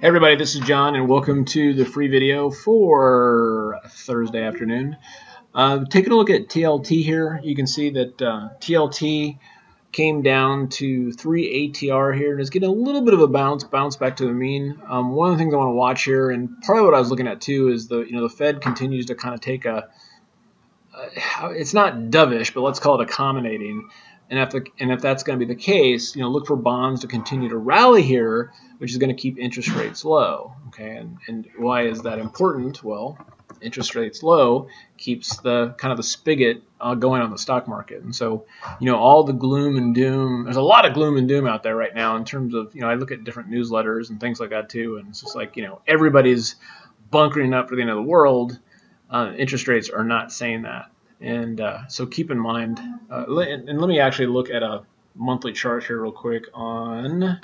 Hey everybody, this is John and welcome to the free video for Thursday afternoon. Taking a look at TLT here, you can see that TLT came down to 3 ATR here and is getting a little bit of a bounce back to the mean. One of the things I want to watch here, and part of what I was looking at too, is the Fed continues to kind of take it's not dovish, but let's call it accommodating. And if that's going to be the case, look for bonds to continue to rally here, which is going to keep interest rates low. Okay, and why is that important? Well, interest rates low keeps the kind of the spigot going on the stock market. And so, all the gloom and doom. There's a lot of gloom and doom out there right now in terms of, I look at different newsletters and things like that too, and it's just like, everybody's bunkering up for the end of the world. Interest rates are not saying that. And so keep in mind, and let me actually look at a monthly chart here real quick on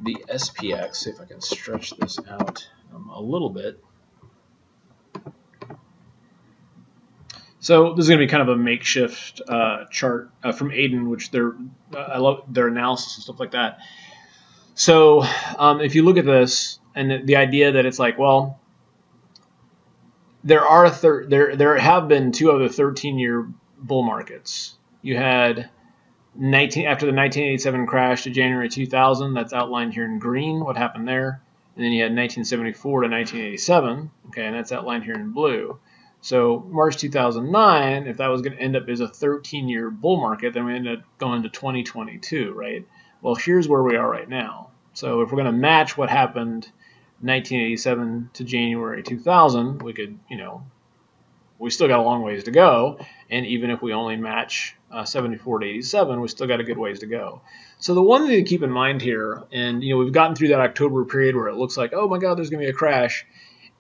the SPX, see if I can stretch this out a little bit. So this is going to be kind of a makeshift chart from Aiden, which I love their analysis and stuff like that. So if you look at this and the idea that it's like, well, there have been two other 13-year bull markets. You had after the 1987 crash to January 2000. That's outlined here in green. What happened there? And then you had 1974 to 1987. Okay, and that's outlined here in blue. So March 2009, if that was going to end up as a 13-year bull market, then we ended up going to 2022, right? Well, here's where we are right now. So if we're going to match what happened 1987 to January 2000, we could, we still got a long ways to go. And even if we only match 74 to 87, we still got a good ways to go. So the one thing to keep in mind here, and we've gotten through that October period where it looks like, oh my God, there's going to be a crash,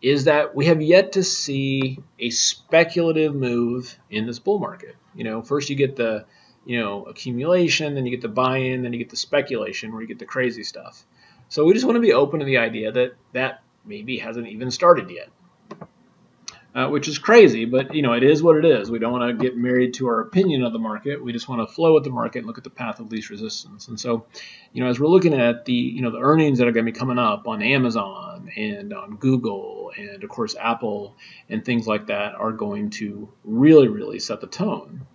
is that we have yet to see a speculative move in this bull market. First you get the, accumulation, then you get the buy-in, then you get the speculation where you get the crazy stuff. So we just want to be open to the idea that that maybe hasn't even started yet, which is crazy, but it is what it is. We don't want to get married to our opinion of the market. We just want to flow with the market and look at the path of least resistance. And so, as we're looking at the the earnings that are going to be coming up on Amazon and on Google and of course Apple and things like that are going to really set the tone.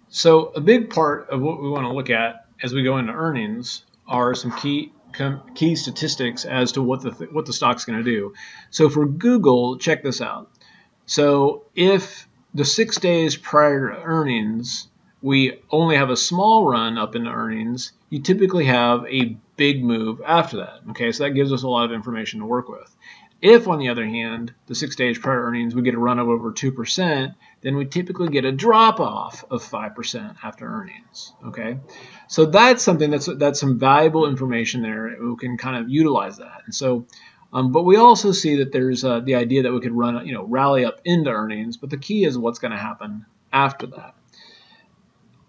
So a big part of what we want to look at as we go into earnings are some key statistics as to what the stock's going to do. So for Google, check this out. So if the 6 days prior to earnings, we only have a small run up into earnings, you typically have a big move after that. Okay, so that gives us a lot of information to work with. If, on the other hand, the 6 days prior to earnings, we get a run of over 2%, then we typically get a drop-off of 5% after earnings. Okay, so that's something that's some valuable information there. We can kind of utilize that. And so, but we also see that there's the idea that we could rally up into earnings. But the key is what's going to happen after that.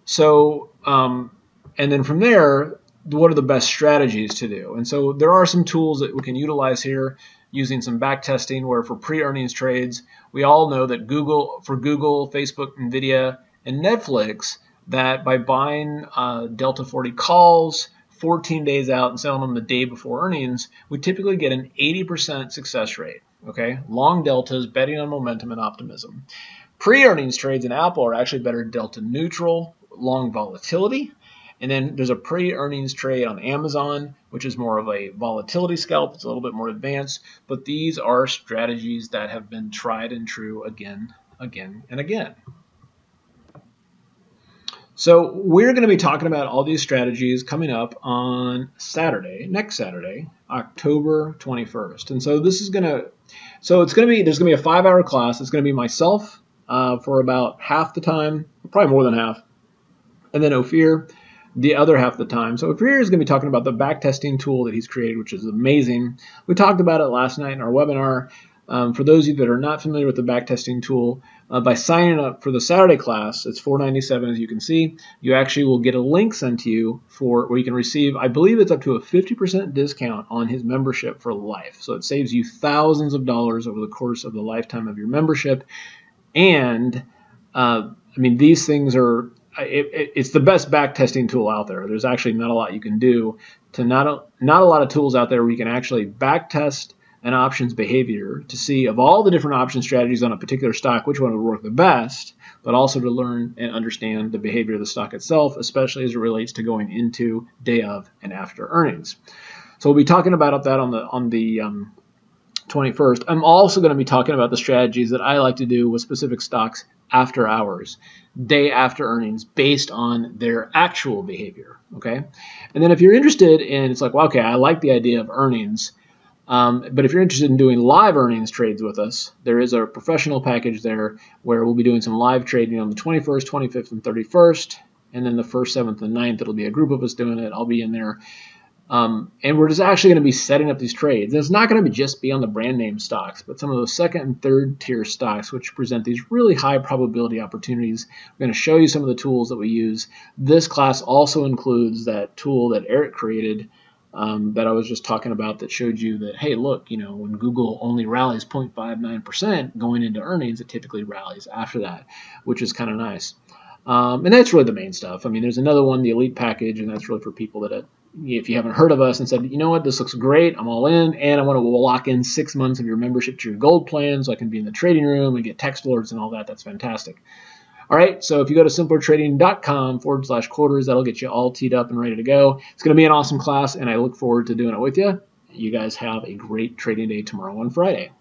So, and then from there, what are the best strategies to do? And so there are some tools that we can utilize here using some back testing, where for pre-earnings trades, we all know that Google, Facebook, Nvidia, and Netflix, that by buying Delta 40 calls 14 days out and selling them the day before earnings, we typically get an 80% success rate. Okay, long deltas, betting on momentum and optimism. Pre-earnings trades in Apple are actually better delta neutral, long volatility. And then there's a pre-earnings trade on Amazon, which is more of a volatility scalp. It's a little bit more advanced, but these are strategies that have been tried and true again and again. So we're going to be talking about all these strategies coming up on next Saturday, October 21st. And so there's going to be a 5-hour class. It's going to be myself for about half the time, probably more than half, and then Ophir the other half of the time. So Ophir is going to be talking about the backtesting tool that he's created, which is amazing. We talked about it last night in our webinar. For those of you that are not familiar with the backtesting tool, by signing up for the Saturday class, it's $497 as you can see. You actually will get a link sent to you where you can receive, I believe it's up to a 50% discount on his membership for life. So it saves you thousands of dollars over the course of the lifetime of your membership. And I mean, these things are it's the best back testing tool out there. There's actually not a lot you can do to not a lot of tools out there where you can actually back test an option's behavior to see of all the different option strategies on a particular stock, which one would work the best, but also to learn and understand the behavior of the stock itself, especially as it relates to going into, day of, and after earnings. So we'll be talking about that on the 21st. I'm also going to be talking about the strategies that I like to do with specific stocks after hours, day after earnings, based on their actual behavior. Okay, and then if you're interested in, it's like, well, okay, I like the idea of earnings. But if you're interested in doing live earnings trades with us, there is a professional package there where we'll be doing some live trading on the 21st, 25th, and 31st. And then the 1st, 7th, and 9th, it'll be a group of us doing it. I'll be in there. And we're just actually going to be setting up these trades. And it's not going to just be on the brand name stocks, but some of those second and third tier stocks, which present these really high probability opportunities. We're going to show you some of the tools that we use. This class also includes that tool that Eric created, that I was just talking about, that showed you that, hey, look, when Google only rallies 0.59% going into earnings, it typically rallies after that, which is kind of nice. And that's really the main stuff. I mean, there's another one, the Elite Package, and that's really for people that, if you haven't heard of us and said, you know what, this looks great, I'm all in, and I want to lock in 6 months of your membership to your gold plan so I can be in the trading room and get text alerts and all that, that's fantastic. All right, so if you go to simplertrading.com/quarters, that'll get you all teed up and ready to go. It's going to be an awesome class, and I look forward to doing it with you. You guys have a great trading day tomorrow on Friday.